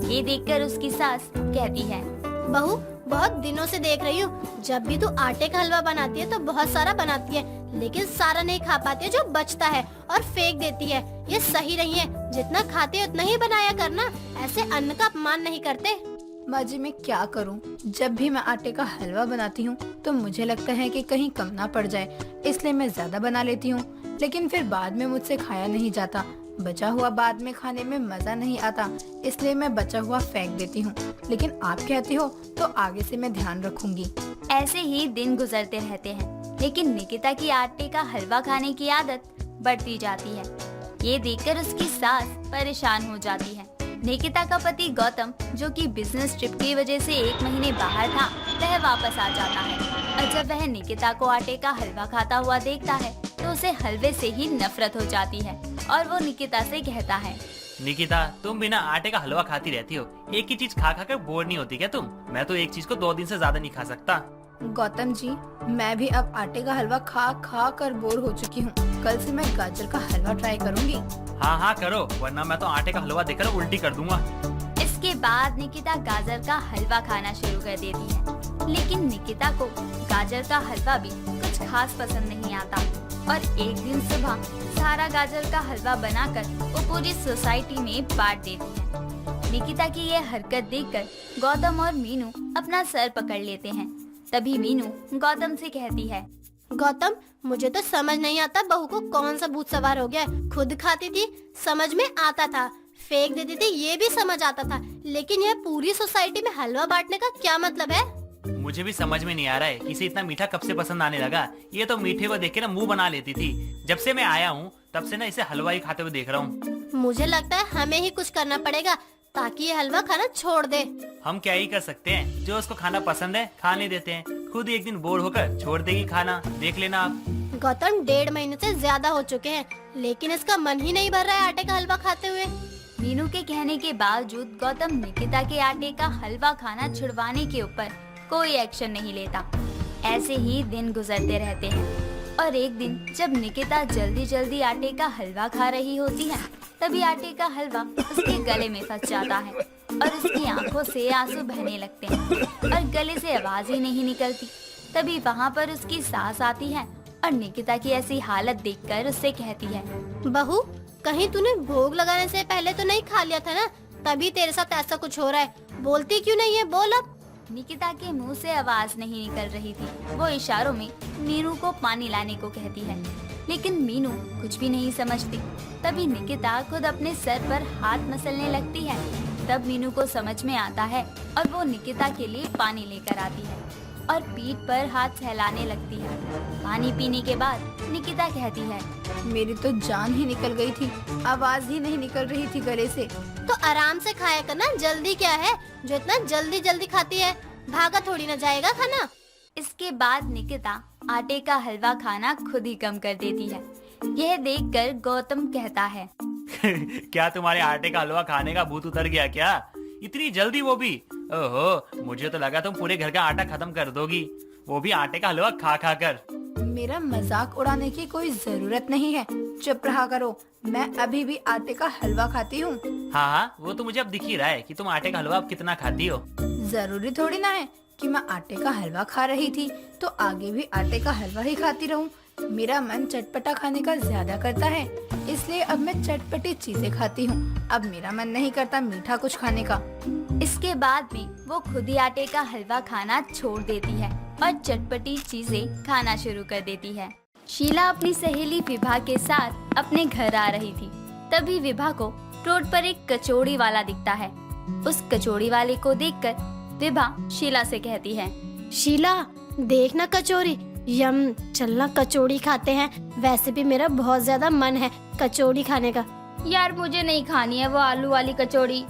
A: ये देखकर उसकी सास कहती है,
H: बहू, बहुत दिनों से देख रही हूँ, जब भी तू आटे का हलवा बनाती है तो बहुत सारा बनाती है, लेकिन सारा नहीं खा पाती है, जो बचता है और फेंक देती है। ये सही नहीं है, जितना खाते है उतना ही बनाया करना, ऐसे अन्न का अपमान नहीं करते।
J: माँ जी मैं क्या करूँ, जब भी मैं आटे का हलवा बनाती हूँ तो मुझे लगता है कि कहीं कम ना पड़ जाए, इसलिए मैं ज्यादा बना लेती हूँ, लेकिन फिर बाद में मुझसे खाया नहीं जाता। बचा हुआ बाद में खाने में मजा नहीं आता, इसलिए मैं बचा हुआ फेंक देती हूँ, लेकिन आप कहती हो तो आगे से मैं ध्यान रखूंगी।
A: ऐसे ही दिन गुजरते रहते हैं, लेकिन निकिता की आटे का हलवा खाने की आदत बढ़ती जाती है। ये देखकर उसकी सास परेशान हो जाती है। निकिता का पति गौतम, जो कि बिजनेस ट्रिप की वजह से 1 महीने बाहर था, वह वापस आ जाता है, और जब वह निकिता को आटे का हलवा खाता हुआ देखता है तो उसे हलवे से ही नफरत हो जाती है, और वो निकिता से कहता है,
E: निकिता, तुम बिना आटे का हलवा खाती रहती हो, एक ही चीज खा खा कर बोर नहीं होती क्या तुम? मैं तो एक चीज को 2 दिन से ज्यादा नहीं खा सकता।
J: गौतम जी, मैं भी अब आटे का हलवा खा खा कर बोर हो चुकी हूँ। कल से मैं गाजर का हलवा ट्राई करूँगी।
E: हाँ हाँ करो, वरना मैं तो आटे का हलवा देखकर उल्टी कर दूंगा।
A: इसके बाद निकिता गाजर का हलवा खाना शुरू कर देती है, लेकिन निकिता को गाजर का हलवा भी कुछ खास पसंद नहीं आता, और एक दिन सुबह सारा गाजर का हलवा बनाकर वो पूरी सोसाइटी में बांट देती है। निकिता की ये हरकत देखकर गौतम और मीनू अपना सर पकड़ लेते हैं। तभी मीनू गौतम से कहती है,
H: गौतम, मुझे तो समझ नहीं आता बहू को कौन सा भूत सवार हो गया है। खुद खाती थी, समझ में आता था, फेंक देती थी, ये भी समझ आता था, लेकिन यह पूरी सोसाइटी में हलवा बांटने का क्या मतलब है?
E: मुझे भी समझ में नहीं आ रहा है, इसे इतना मीठा कब से पसंद आने लगा। ये तो मीठे को देख के ना मुंह बना लेती थी। जब से मैं आया हूँ तब से ना इसे हलवा ही खाते हुए देख रहा हूँ।
H: मुझे लगता है हमें ही कुछ करना पड़ेगा ताकि ये हलवा खाना छोड़ दे।
E: हम क्या ही कर सकते हैं, जो उसको खाना पसंद है खाने देते हैं, खुद एक दिन बोर होकर छोड़ देगी खाना, देख लेना आप।
H: गौतम, 1.5 महीने से ज्यादा हो चुके हैं, लेकिन इसका मन ही नहीं भर रहा है आटे का हलवा खाते हुए।
A: मीनू के कहने के बावजूद गौतम निकिता के आटे का हलवा खाना छुड़वाने के ऊपर कोई एक्शन नहीं लेता। ऐसे ही दिन गुजरते रहते हैं, और एक दिन जब निकिता जल्दी जल्दी आटे का हलवा खा रही होती है, तभी आटे का हलवा उसके गले में फंस जाता है, और उसकी आंखों से आंसू बहने लगते हैं, और गले से आवाज ही नहीं निकलती। तभी वहाँ पर उसकी सास आती है, और निकिता की ऐसी हालत देखकर उससे कहती है,
H: बहू, कहीं तूने भोग लगाने से पहले तो नहीं खा लिया था ना? तभी तेरे साथ ऐसा कुछ हो रहा है। बोलती क्यों नहीं है? बोल अब।
A: निकिता के मुंह से आवाज नहीं निकल रही थी। वो इशारों में मीनू को पानी लाने को कहती है, लेकिन मीनू कुछ भी नहीं समझती। तभी निकिता खुद अपने सर पर हाथ मसलने लगती है। तब मीनू को समझ में आता है, और वो निकिता के लिए पानी लेकर आती है, और पीठ पर हाथ फैलाने लगती है। पानी पीने के बाद निकिता कहती है,
J: मेरी तो जान ही निकल गई थी, आवाज ही नहीं निकल रही थी गले से।
H: तो आराम से खाया करना, जल्दी क्या है जो इतना जल्दी जल्दी खाती है, भागा थोड़ी ना जाएगा खाना।
A: इसके बाद निकिता आटे का हलवा खाना खुद ही कम कर देती है। यह देखकर गौतम कहता है,
E: क्या तुम्हारे आटे का हलवा खाने का भूत उतर गया क्या? इतनी जल्दी वो भी? ओहो, मुझे तो लगा तुम पूरे घर का आटा खत्म कर दोगी, वो भी आटे का हलवा खा खा कर।
J: मेरा मजाक उड़ाने की कोई जरूरत नहीं है, चुप रहा करो। मैं अभी भी आटे का हलवा खाती हूँ।
E: हाँ हाँ, वो तो मुझे अब दिख ही रहा है कि तुम आटे का हलवा अब कितना खाती हो।
J: जरूरी थोड़ी ना है कि मैं आटे का हलवा खा रही थी तो आगे भी आटे का हलवा ही खाती रहूं। मेरा मन चटपटा खाने का ज्यादा करता है, इसलिए अब मैं चटपटी चीजें खाती हूँ। अब मेरा मन नहीं करता मीठा कुछ खाने का।
A: इसके बाद भी वो खुद ही आटे का हलवा खाना छोड़ देती है और चटपटी चीजें खाना शुरू कर देती है। शीला अपनी सहेली विभा के साथ अपने घर आ रही थी। तभी विभा को रोड पर एक कचौड़ी वाला दिखता है। उस कचौड़ी वाले को देखकर विभा शीला से कहती है,
H: शीला देखना कचौड़ी, यम, चलना कचौड़ी खाते हैं। वैसे भी मेरा बहुत ज्यादा मन है कचौड़ी खाने का।
C: यार मुझे नहीं खानी है वो आलू वाली कचौड़ी।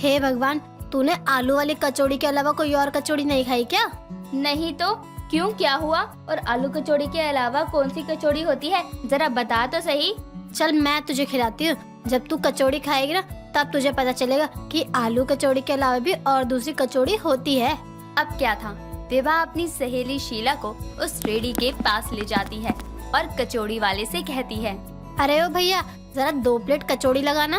H: हे भगवान, तूने आलू वाली कचौड़ी के अलावा कोई और कचौड़ी नहीं खाई क्या?
C: नहीं तो क्यों, क्या हुआ? और आलू कचौड़ी के अलावा कौन सी कचौड़ी होती है, जरा बता तो सही।
H: चल मैं तुझे खिलाती हूँ, जब तू कचौड़ी खाएगी ना तब तुझे पता चलेगा कि आलू कचौड़ी के अलावा भी और दूसरी कचौड़ी होती है।
A: अब क्या था, विभा अपनी सहेली शीला को उस रेडी के पास ले जाती है और कचौड़ी वाले से कहती है,
H: अरे ओ भैया, जरा 2 प्लेट कचौड़ी लगाना।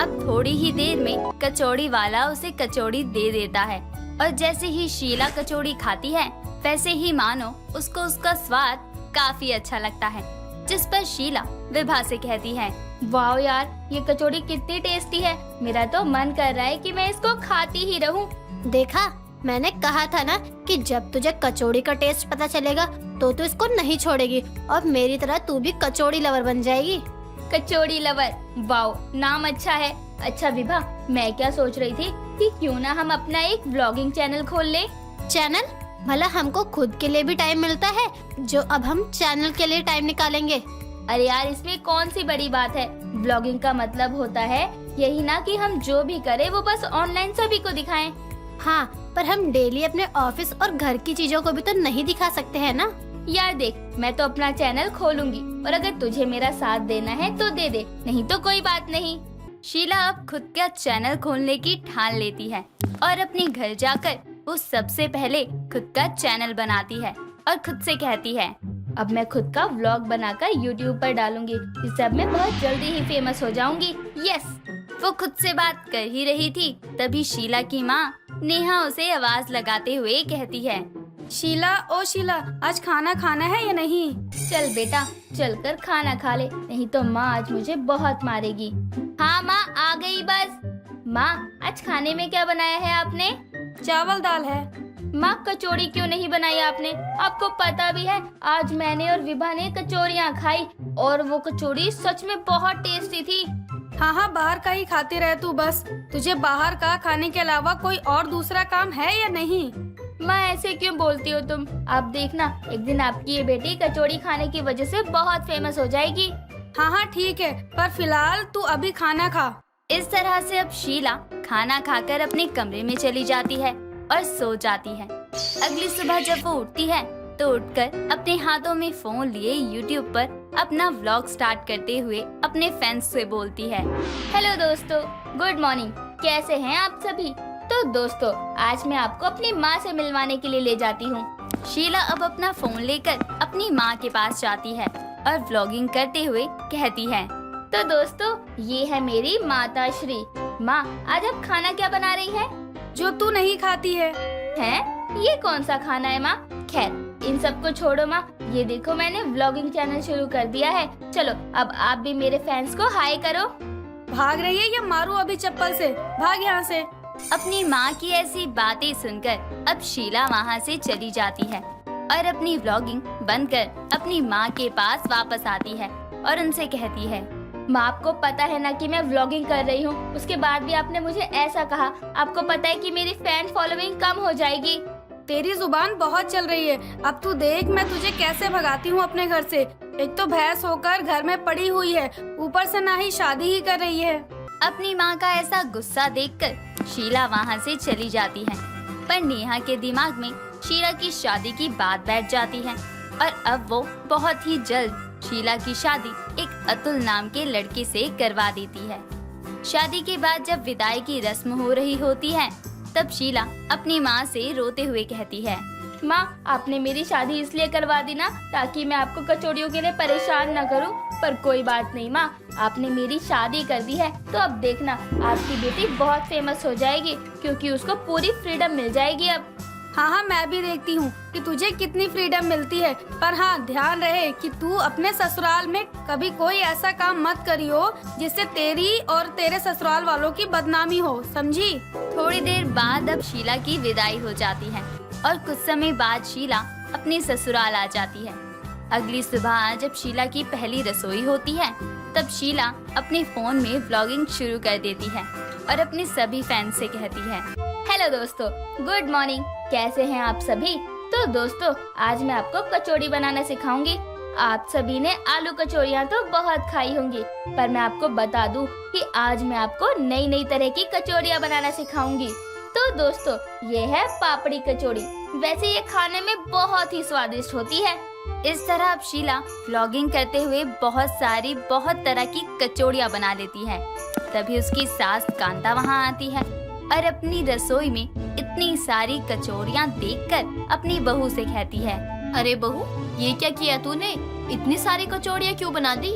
A: अब थोड़ी ही देर में कचौड़ी वाला उसे कचौड़ी दे देता है और जैसे ही शीला कचौड़ी खाती है वैसे ही मानो उसको उसका स्वाद काफी अच्छा लगता है। जिस पर शीला विभा से कहती है,
C: वाह यार, ये कचौड़ी कितनी टेस्टी है, मेरा तो मन कर रहा है कि मैं इसको खाती ही रहूं।
H: देखा, मैंने कहा था ना कि जब तुझे कचौड़ी का टेस्ट पता चलेगा तो तू इसको नहीं छोड़ेगी और मेरी तरह तू भी कचौड़ी लवर बन जाएगी।
C: कचौड़ी लवर, वाह नाम अच्छा है। अच्छा विभा, मैं क्या सोच रही थी कि क्यों ना हम अपना एक व्लॉगिंग चैनल खोल ले।
H: चैनल? भला हमको खुद के लिए भी टाइम मिलता है जो अब हम चैनल के लिए टाइम निकालेंगे?
C: अरे यार, इसमें कौन सी बड़ी बात है। व्लॉगिंग का मतलब होता है यही ना कि हम जो भी करें वो बस ऑनलाइन सभी को दिखाएं।
H: हाँ, पर हम डेली अपने ऑफिस और घर की चीजों को भी तो नहीं दिखा सकते हैं ना।
C: यार देख, मैं तो अपना चैनल खोलूंगी और अगर तुझे मेरा साथ देना है तो दे दे, नहीं तो कोई बात नहीं।
A: शीला अब खुद का चैनल खोलने की ठान लेती है और अपने घर जाकर वो सबसे पहले खुद का चैनल बनाती है और खुद से कहती है,
C: अब मैं खुद का व्लॉग बनाकर YouTube पर डालूंगी, जिससे अब मैं बहुत जल्दी ही फेमस हो जाऊंगी।
A: यस। वो खुद से बात कर ही रही थी तभी शीला की माँ नेहा उसे आवाज लगाते हुए कहती है,
B: शीला, ओ शीला, आज खाना खाना है या नहीं?
C: चल बेटा, चलकर खाना खा ले, नहीं तो माँ आज मुझे बहुत मारेगी।
A: हाँ माँ आ गई बस।
C: माँ, आज खाने में क्या बनाया है आपने?
B: चावल दाल है।
C: माँ, कचौड़ी क्यों नहीं बनाई आपने? आपको पता भी है आज मैंने और विभा ने कचौड़ियाँ खाई और वो कचौड़ी सच में बहुत टेस्टी थी।
B: हाँ हाँ, बाहर का ही खाती रहे तू बस। तुझे बाहर का खाने के अलावा कोई और दूसरा काम है या नहीं?
C: माँ, ऐसे क्यों बोलती हो तुम? आप देखना, एक दिन आपकी ये बेटी कचौड़ी खाने की वजह से बहुत फेमस हो जाएगी।
B: हाँ हाँ ठीक है, पर फिलहाल तू अभी खाना खा।
A: इस तरह से अब शीला खाना खाकर अपने कमरे में चली जाती है और सो जाती है। अगली सुबह जब वो उठती है तो उठकर अपने हाथों में फोन लिए YouTube पर अपना व्लॉग स्टार्ट करते हुए अपने फैंस से बोलती है,
C: हेलो दोस्तों, गुड मॉर्निंग, कैसे हैं आप सभी? तो दोस्तों, आज मैं आपको अपनी माँ से मिलवाने के लिए ले जाती हूँ।
A: शीला अब अपना फोन लेकर अपनी माँ के पास जाती है और व्लॉगिंग करते हुए कहती है,
C: तो दोस्तों, ये है मेरी माता श्री। माँ, आज आप खाना क्या बना रही है?
B: जो तू नहीं खाती है।
C: हैं? ये कौन सा खाना है माँ? खैर, इन सब को छोड़ो माँ, ये देखो मैंने व्लॉगिंग चैनल शुरू कर दिया है। चलो अब आप भी मेरे फैंस को हाय करो।
B: भाग रही है या मारू अभी चप्पल से? भाग यहाँ से।
A: अपनी माँ की ऐसी बातें सुनकर अब शीला वहाँ से चली जाती है और अपनी व्लॉगिंग बंद कर अपनी माँ के पास वापस आती है और उनसे कहती है,
C: माँ, आपको पता है ना कि मैं व्लॉगिंग कर रही हूँ, उसके बाद भी आपने मुझे ऐसा कहा। आपको पता है कि मेरी फैन फॉलोइंग कम हो जाएगी।
K: तेरी जुबान बहुत चल रही है। अब तू देख मैं तुझे कैसे भगाती हूँ अपने घर से। एक तो भैंस होकर घर में पड़ी हुई है, ऊपर से ना ही शादी ही कर रही है।
A: अपनी माँ का ऐसा गुस्सा देखकर शीला वहाँ से चली जाती है। पर नेहा के दिमाग में शीला की शादी की बात बैठ जाती है और अब वो बहुत ही जल्द शीला की शादी एक अतुल नाम के लड़के से करवा देती है। शादी के बाद जब विदाई की रस्म हो रही होती है तब शीला अपनी माँ से रोते हुए कहती है,
C: माँ, आपने मेरी शादी इसलिए करवा दी ना ताकि मैं आपको कचौड़ियों के लिए परेशान न करूं। पर कोई बात नहीं माँ, आपने मेरी शादी कर दी है तो अब देखना आपकी बेटी बहुत फेमस हो जाएगी क्योंकि उसको पूरी फ्रीडम मिल जाएगी अब।
K: हाँ, मैं भी देखती हूँ कि तुझे कितनी फ्रीडम मिलती है। पर हाँ, ध्यान रहे कि तू अपने ससुराल में कभी कोई ऐसा काम मत करियो जिससे तेरी और तेरे ससुराल वालों की बदनामी हो, समझी?
A: थोड़ी देर बाद अब शीला की विदाई हो जाती है और कुछ समय बाद शीला अपने ससुराल आ जाती है। अगली सुबह जब शीला की पहली रसोई होती है तब शीला अपने फोन में व्लॉगिंग शुरू कर देती है और अपने सभी फैंस से कहती है,
C: हेलो दोस्तों, गुड मॉर्निंग, कैसे हैं आप सभी? तो दोस्तों, आज मैं आपको कचौड़ी बनाना सिखाऊंगी। आप सभी ने आलू कचौड़ियाँ तो बहुत खाई होंगी, पर मैं आपको बता दूं कि आज मैं आपको नई नई तरह की कचौड़ियाँ बनाना सिखाऊंगी। तो दोस्तों, ये है पापड़ी कचौड़ी। वैसे ये खाने में बहुत ही स्वादिष्ट होती है।
A: इस तरह अब शीला व्लॉगिंग करते हुए बहुत तरह की कचौड़ियाँ बना लेती है। तभी उसकी सास कांता वहाँ आती है और अपनी रसोई में इतनी सारी कचौड़ियाँ देखकर अपनी बहू से कहती है,
I: अरे बहू, ये क्या किया तूने? इतनी सारी कचौड़ियाँ क्यों बना दी?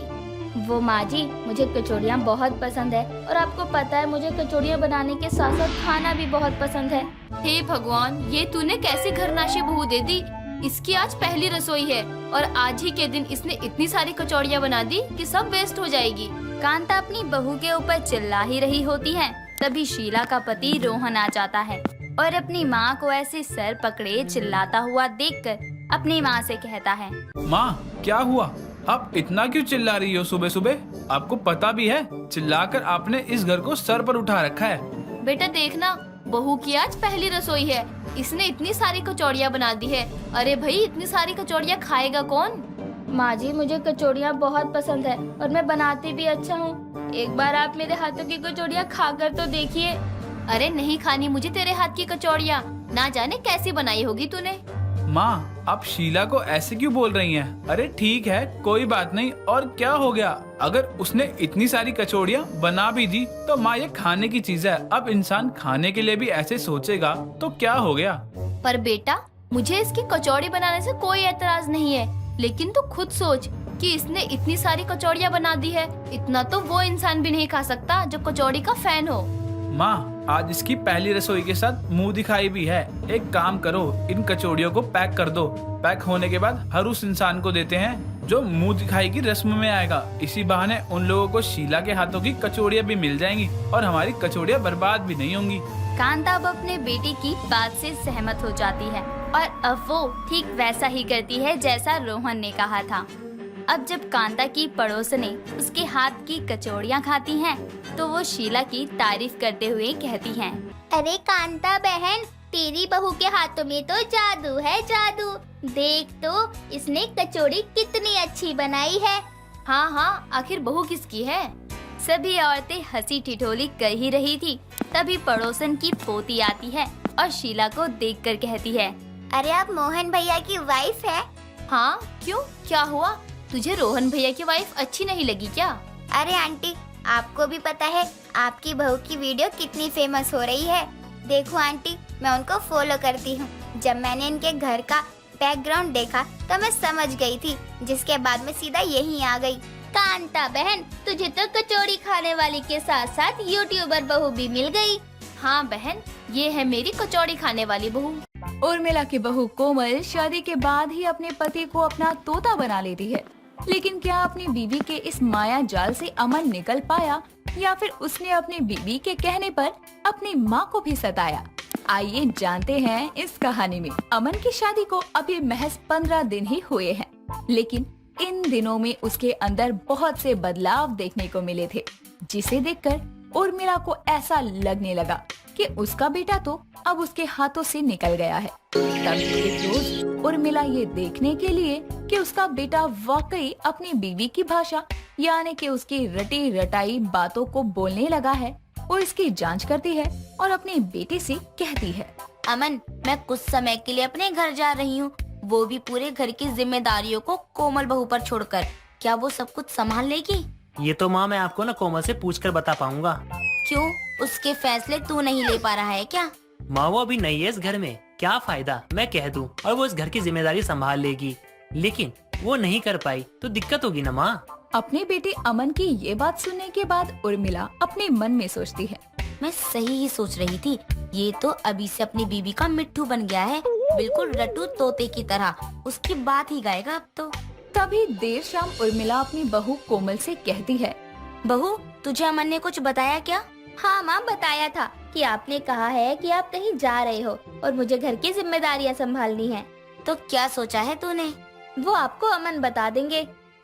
C: वो माँ जी, मुझे कचौड़ियाँ बहुत पसंद है और आपको पता है मुझे कचौड़ियाँ बनाने के साथ साथ खाना भी बहुत पसंद है।
I: हे भगवान, ये तूने कैसी घरनाशी बहू दे दी? इसकी आज पहली रसोई है और आज ही के दिन इसने इतनी सारी कचौड़ियाँ बना दी कि सब वेस्ट हो जाएगी।
A: कांता अपनी बहू के ऊपर चिल्ला ही रही होती है। तभी शीला का पति रोहन आ जाता है और अपनी माँ को ऐसे सर पकड़े चिल्लाता हुआ देखकर अपनी माँ से कहता है,
D: माँ क्या हुआ? आप इतना क्यों चिल्ला रही हो सुबह सुबह? आपको पता भी है चिल्लाकर आपने इस घर को सर पर उठा रखा है।
I: बेटा देखना, बहू की आज पहली रसोई है, इसने इतनी सारी कचौड़ियाँ बना दी है। अरे भाई, इतनी सारी कचौड़ियाँ खाएगा कौन?
C: माँ जी, मुझे कचौड़ियाँ बहुत पसंद है और मैं बनाती भी अच्छा हूँ। एक बार आप मेरे हाथों की कचौड़ियाँ खाकर तो देखिए।
I: अरे नहीं खानी मुझे तेरे हाथ की कचौड़ियाँ, ना जाने कैसी बनाई होगी तूने।
D: माँ, आप शीला को ऐसे क्यों बोल रही हैं? अरे ठीक है, कोई बात नहीं। और क्या हो गया? अगर उसने इतनी सारी कचौड़ियाँ बना भी दी तो माँ, ये खाने की चीज है। अब इंसान खाने के लिए भी ऐसे सोचेगा तो क्या हो गया?
I: पर बेटा, मुझे इसकी कचौड़ी बनाने से कोई एतराज नहीं है, लेकिन तू खुद सोच कि इसने इतनी सारी कचौड़ियाँ बना दी है। इतना तो वो इंसान भी नहीं खा सकता जो कचौड़ी का फैन हो।
D: माँ, आज इसकी पहली रसोई के साथ मुंह दिखाई भी है। एक काम करो, इन कचौड़ियों को पैक कर दो। पैक होने के बाद हर उस इंसान को देते हैं जो मुंह दिखाई की रस्म में आएगा। इसी बहाने उन लोगों को शीला के हाथों की कचौड़ियाँ भी मिल जाएंगी और हमारी कचौड़ियाँ बर्बाद भी नहीं होंगी।
A: कांता अब अपने बेटी की बात से सहमत हो जाती है और अब वो ठीक वैसा ही करती है जैसा रोहन ने कहा था। अब जब कांता की पड़ोसने उसके हाथ की कचौड़ियाँ खाती हैं, तो वो शीला की तारीफ करते हुए कहती हैं,
C: अरे कांता बहन, तेरी बहू के हाथों में तो जादू है, जादू। देख तो इसने कचौड़ी कितनी अच्छी बनाई है।
I: हाँ, आखिर बहू किसकी है?
A: सभी औरतें हंसी ठिठोली कर ही रही थी। तभी पड़ोसन की पोती आती है और शीला को देखकर कहती है,
C: अरे आप मोहन भैया की वाइफ है?
I: हाँ, क्यों, क्या हुआ? तुझे रोहन भैया की वाइफ अच्छी नहीं लगी क्या?
C: अरे आंटी, आपको भी पता है आपकी बहू की वीडियो कितनी फेमस हो रही है। देखो आंटी, मैं उनको फॉलो करती हूँ। जब मैंने इनके घर का बैकग्राउंड देखा तो मैं समझ गई थी, जिसके बाद मैं सीधा यहीं आ गई। कांता बहन, तुझे तो कचौड़ी खाने वाली के साथ साथ यूट्यूबर बहू भी मिल गई।
I: हाँ बहन, ये है मेरी कचौड़ी खाने वाली बहू।
L: उर्मिला की बहू कोमल शादी के बाद ही अपने पति को अपना तोता बना लेती है, लेकिन क्या अपनी बीवी के इस माया जाल से अमन निकल पाया या फिर उसने अपनी बीवी के कहने पर अपनी माँ को भी सताया? आइए जानते हैं इस कहानी में। अमन की शादी को अभी महज 15 दिन ही हुए हैं, लेकिन इन दिनों में उसके अंदर बहुत से बदलाव देखने को मिले थे, जिसे देखकर उर्मिला को ऐसा लगने लगा कि कि उसका बेटा तो अब उसके हाथों से निकल गया है। तभी एक रोज उर्मिला ये देखने के लिए कि उसका बेटा वाकई अपनी बीवी की भाषा यानी कि उसकी रटी रटाई बातों को बोलने लगा है, वो इसकी जांच करती है और अपनी बेटी से कहती है,
B: अमन, मैं कुछ समय के लिए अपने घर जा रही हूँ, वो भी पूरे घर की जिम्मेदारियों को कोमल बहू पर छोड़कर। क्या वो सब कुछ संभाल लेगी?
E: ये तो माँ मैं आपको ना कोमल से पूछकर बता पाऊंगा।
B: क्यों, उसके फैसले तू नहीं ले पा रहा है क्या?
E: माँ वो अभी नहीं है इस घर में, क्या फायदा मैं कह दूं और वो इस घर की जिम्मेदारी संभाल लेगी, लेकिन वो नहीं कर पाई तो दिक्कत होगी ना माँ।
L: अपने बेटे अमन की ये बात सुनने के बाद उर्मिला अपने मन में सोचती है,
B: मैं सही ही सोच रही थी, ये तो अभी से अपनी बीवी का मिट्ठू बन गया है, बिल्कुल रट्टू तोते की तरह, उसकी बात ही गाएगा अब तो।
L: तभी देर शाम उर्मिला अपनी बहू कोमल से कहती है,
B: बहू, तुझे अमन ने कुछ बताया क्या?
C: हाँ माँ, बताया था कि आपने कहा है कि आप कहीं जा रहे हो और मुझे घर की जिम्मेदारियाँ संभालनी है।
B: तो क्या सोचा है तूने?
C: वो आपको अमन बता देंगे।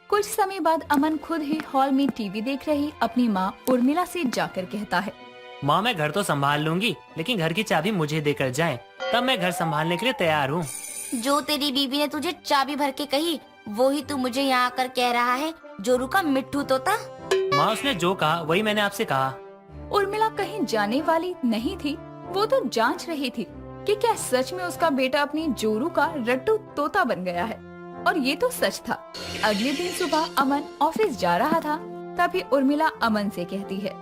L: कुछ समय बाद अमन खुद ही हॉल में टीवी देख रही अपनी माँ उर्मिला से जाकर कहता है,
E: माँ मैं घर तो संभाल लूंगी, लेकिन घर की चाबी मुझे देकर जाएं, तब मैं घर संभालने के लिए तैयार हूँ।
B: जो तेरी बीबी ने तुझे चाबी भर के कही, वो ही तू मुझे यहाँ आकर कह रहा है, जोरू का मिट्ठू तोता?
E: माँ उसने जो कहा वही मैंने आपसे कहा।
L: उर्मिला कहीं जाने वाली नहीं थी, वो तो जांच रही थी कि क्या सच में उसका बेटा अपनी जोरू का रट्टू तोता बन गया है, और ये तो सच था। अगले दिन सुबह अमन ऑफिस जा रहा था, तभी उर्मिला अमन से कहती है,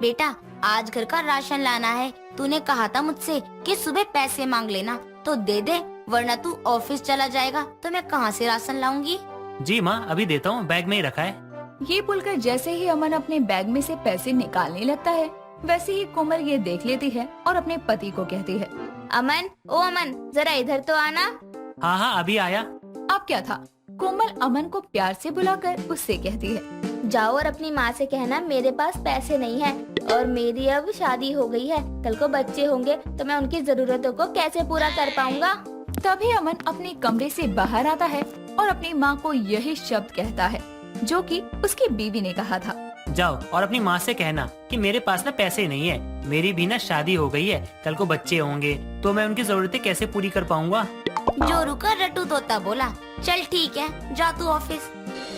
B: बेटा आज घर का राशन लाना है, तूने कहा था मुझसे कि सुबह पैसे मांग लेना, तो दे दे, वरना तू ऑफिस चला जाएगा तो मैं कहाँ से राशन लाऊंगी?
E: जी माँ अभी देता हूँ, बैग में ही रखा है।
L: ये बोलकर जैसे ही अमन अपने बैग में से पैसे निकालने लगता है, वैसे ही कोमल ये देख लेती है और अपने पति को कहती है,
C: अमन, ओ अमन, जरा इधर तो आना।
E: हाँ हाँ अभी आया।
L: अब क्या था, कोमल अमन को प्यार से बुलाकर उससे कहती है,
C: जाओ और अपनी माँ से कहना मेरे पास पैसे नहीं है और मेरी अब शादी हो गई है, कल को बच्चे होंगे तो मैं उनकी जरूरतों को कैसे पूरा कर पाऊंगा।
L: तभी अमन अपने कमरे से बाहर आता है और अपनी माँ को यही शब्द कहता है जो कि उसकी बीवी ने कहा था,
E: जाओ और अपनी माँ से कहना कि मेरे पास ना पैसे नहीं है, मेरी भी ना शादी हो गई है, कल को बच्चे होंगे तो मैं उनकी जरूरतें कैसे पूरी कर पाऊंगा।
B: जोरू का रट्टू तोता बोला, चल ठीक है, जा तू ऑफिस।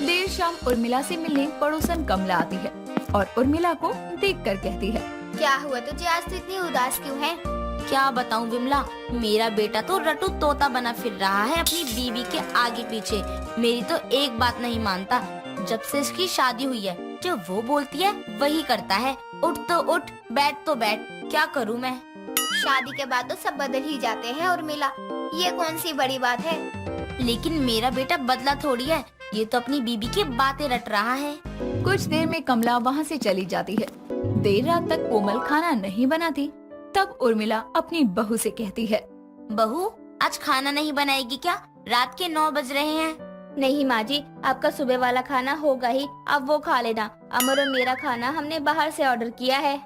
L: देर शाम उर्मिला से मिलने पड़ोसन कमला आती है और उर्मिला को देखकर कहती है,
C: क्या हुआ तुझे, आज तो इतनी उदास क्यों है?
B: क्या बताऊं विमला, मेरा बेटा तो रट्टू तोता बना फिर रहा है अपनी बीवी के आगे पीछे, मेरी तो एक बात नहीं मानता। जब से इसकी शादी हुई है, जो वो बोलती है वही करता है, उठ तो उठ, बैठ तो बैठ, क्या करूं मैं?
C: शादी के बाद तो सब बदल ही जाते हैं उर्मिला, ये कौन सी बड़ी बात है?
B: लेकिन मेरा बेटा बदला थोड़ी है, ये तो अपनी बीबी की बातें रट रहा है।
L: कुछ देर में कमला वहाँ से चली जाती है। देर रात तक कोमल खाना नहीं बनाती, तब उर्मिला अपनी बहू से कहती है,
B: बहू आज खाना नहीं बनाएगी क्या? रात के 9 बज रहे हैं।
C: नहीं माँ जी, आपका सुबह वाला खाना होगा ही, आप वो खा लेना। अमर और मेरा खाना हमने बाहर से ऑर्डर किया है।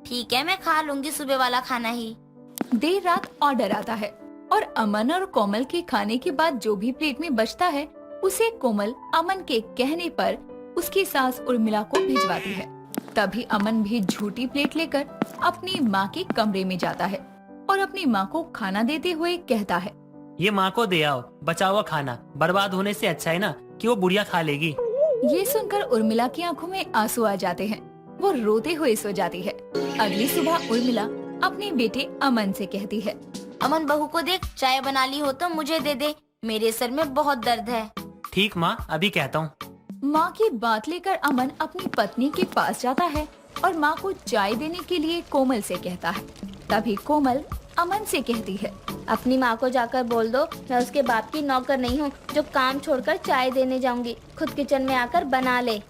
B: ठीक है, मैं खा लूंगी सुबह वाला खाना ही।
L: देर रात ऑर्डर आता है और अमन और कोमल के खाने के बाद जो भी प्लेट में बचता है उसे कोमल अमन के कहने पर उसकी सास उर्मिला को भिजवाती है। तभी अमन भी झूठी प्लेट लेकर अपनी माँ के कमरे में जाता है और अपनी माँ को खाना देते हुए कहता है,
E: ये माँ को दे आओ, बचा हुआ खाना बर्बाद होने से अच्छा है ना कि वो बुढ़िया खा लेगी।
L: ये सुनकर उर्मिला की आंखों में आंसू आ जाते हैं, वो रोते हुए सो जाती है। अगली सुबह उर्मिला अपने बेटे अमन से कहती है,
B: अमन बहू को देख, चाय बना ली हो तो मुझे दे दे, मेरे सर में बहुत दर्द है।
E: ठीक माँ अभी कहता हूँ।
L: माँ की बात लेकर अमन अपनी पत्नी के पास जाता है और माँ को चाय देने के लिए कोमल से कहता है। तभी कोमल अमन से कहती है,
C: अपनी माँ को जाकर बोल दो मैं उसके बाप की नौकर नहीं हूँ जो काम छोड़कर चाय देने जाऊंगी, खुद किचन में आकर बना ले।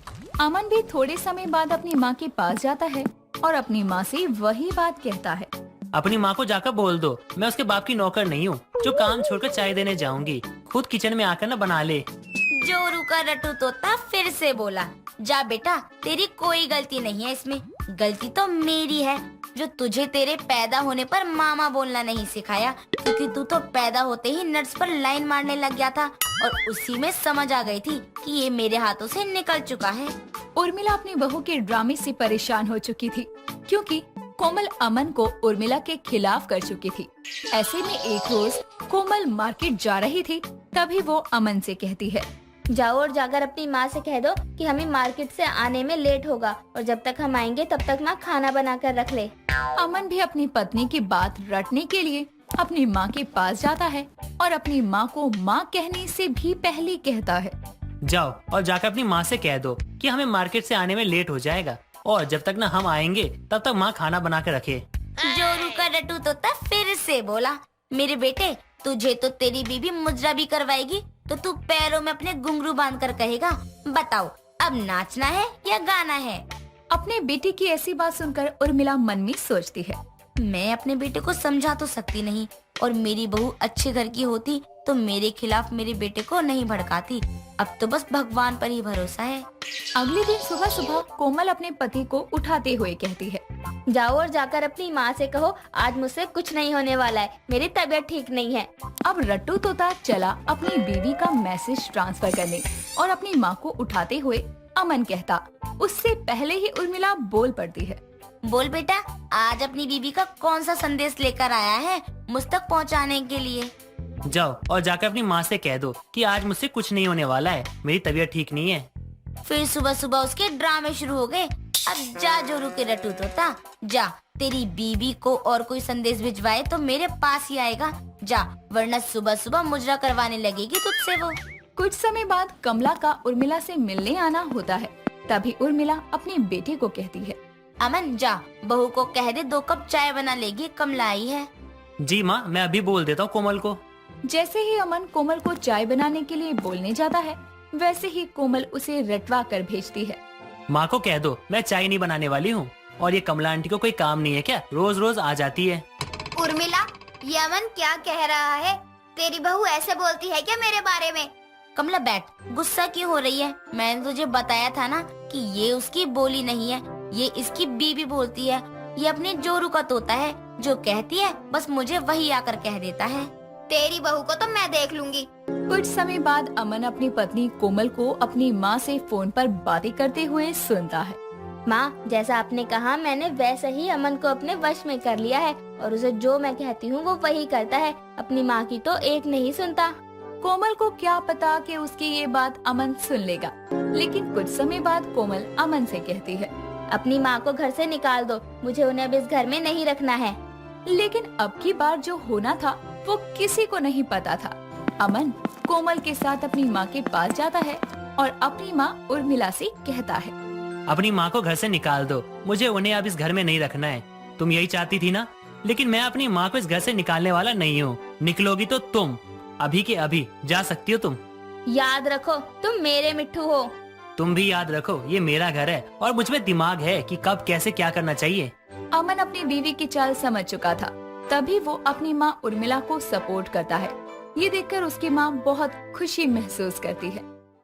L: अमन भी थोड़े समय बाद अपनी माँ के पास जाता है और अपनी माँ से वही बात कहता है।
E: अपनी माँ को जाकर बोल दो मैं उसके बाप की नौकर नहीं हूँ जो काम छोड़कर चाय देने जाऊंगी, खुद किचन में आकर ना बना ले।
B: जोरू का रट्टू तोता फिर से बोला, जा बेटा, तेरी कोई गलती नहीं है इसमें, गलती तो मेरी है जो तुझे तेरे पैदा होने पर मामा बोलना नहीं सिखाया, क्योंकि तू तो पैदा होते ही नर्स पर लाइन मारने लग गया था और उसी में समझ आ गई थी कि ये मेरे हाथों से निकल चुका है।
L: उर्मिला अपनी बहू के ड्रामे से परेशान हो चुकी थी, क्योंकि कोमल अमन को उर्मिला के खिलाफ कर चुकी थी। ऐसे में एक रोज कोमल मार्केट जा रही थी, तभी वो अमन से कहती है,
C: जाओ और जाकर अपनी माँ से कह दो कि हमें मार्केट से आने में लेट होगा और जब तक हम आएंगे तब तक माँ खाना बना कर रख ले।
L: अमन भी अपनी पत्नी की बात रटने के लिए अपनी माँ के पास जाता है और अपनी माँ को माँ कहने से भी पहले कहता है,
E: जाओ और जाकर अपनी माँ से कह दो कि हमें मार्केट से आने में लेट हो जाएगा और जब तक ना हम आएंगे तब तक माँ खाना बना के रखे।
B: जोरू का रटू तोता फिर से बोला, मेरे बेटे तुझे तो तेरी बीबी मुजरा भी करवाएगी तो तू पैरों में अपने घुंघरू बांध कर कहेगा, बताओ अब नाचना है या गाना है।
L: अपने बेटे की ऐसी बात सुनकर उर्मिला मन में सोचती है,
B: मैं अपने बेटे को समझा तो सकती नहीं और मेरी बहू अच्छे घर की होती तो मेरे खिलाफ मेरे बेटे को नहीं भड़काती। अब तो बस भगवान पर ही भरोसा है।
L: अगले दिन सुबह सुबह कोमल अपने पति को उठाते हुए कहती है,
C: जाओ और जाकर अपनी माँ से कहो आज मुझसे कुछ नहीं होने वाला है, मेरी तबीयत ठीक नहीं है।
L: अब रट्टू तोता चला अपनी बीवी का मैसेज ट्रांसफर करने और अपनी माँ को उठाते हुए अमन कहता। उससे पहले ही उर्मिला बोल पड़ती है,
B: बोल बेटा, आज अपनी बीबी का कौन सा संदेश लेकर आया है मुझ तक पहुंचाने के लिए।
E: जाओ और जाकर अपनी माँ से कह दो कि आज मुझसे कुछ नहीं होने वाला है, मेरी तबीयत ठीक नहीं है।
B: फिर सुबह सुबह उसके ड्रामे शुरू हो गए। अब जा जोरू के रटू तोता, जा, तेरी बीबी को और कोई संदेश भिजवाए तो मेरे पास ही आएगा, जा, वरना सुबह सुबह मुजरा करवाने लगेगी तुझसे वो।
L: कुछ समय बाद कमला का उर्मिला से मिलने आना होता है। तभी उर्मिला अपने बेटे को कहती है,
B: अमन जा, बहू को कह दे 2 कप चाय बना लेगी, कमला आई है।
E: जी माँ, मैं अभी बोल देता हूँ कोमल को।
L: जैसे ही अमन कोमल को चाय बनाने के लिए बोलने जाता है, वैसे ही कोमल उसे रटवा कर भेजती है।
E: माँ को कह दो मैं चाय नहीं बनाने वाली हूँ और ये कमला आंटी को कोई काम नहीं है क्या, रोज रोज आ जाती है।
C: उर्मिला, ये अमन क्या कह रहा है? तेरी बहू ऐसे बोलती है क्या मेरे बारे में?
B: कमला बैठ, गुस्सा क्यों हो रही है? मैंने तुझे बताया था ना कि ये उसकी बोली नहीं है, ये इसकी बीबी बोलती है। ये अपने जोरू का तोता है, जो कहती है बस मुझे वही आकर कह देता है।
C: तेरी बहू को तो मैं देख लूंगी।
L: कुछ समय बाद अमन अपनी पत्नी कोमल को अपनी माँ से फोन पर बातें करते हुए सुनता है।
C: माँ, जैसा आपने कहा मैंने वैसा ही अमन को अपने वश में कर लिया है और उसे जो मैं कहती हूँ वो वही करता है, अपनी माँ की तो एक नहीं सुनता।
L: कोमल को क्या पता कि उसकी ये बात अमन सुन लेगा, लेकिन कुछ समय बाद कोमल अमन से कहती है,
C: अपनी माँ को घर से निकाल दो, मुझे उन्हें अब इस घर में नहीं रखना है।
L: लेकिन अब की बार जो होना था वो किसी को नहीं पता था। अमन कोमल के साथ अपनी माँ के पास जाता है और अपनी माँ उर्मिला से कहता है,
E: अपनी माँ को घर से निकाल दो, मुझे उन्हें अब इस घर में नहीं रखना है। तुम यही चाहती थी ना, लेकिन मैं अपनी माँ को इस घर से निकालने वाला नहीं हूँ। निकलोगी तो तुम अभी के अभी जा सकती हो। तुम
C: याद रखो, तुम मेरे मिट्ठू हो।
E: तुम भी याद रखो, ये मेरा घर है और मुझ में दिमाग है कि कब कैसे क्या करना चाहिए।
L: अमन अपनी बीवी की चाल समझ चुका था, तभी वो अपनी माँ उर्मिला को सपोर्ट करता है। ये देखकर उसकी माँ बहुत खुशी महसूस करती है।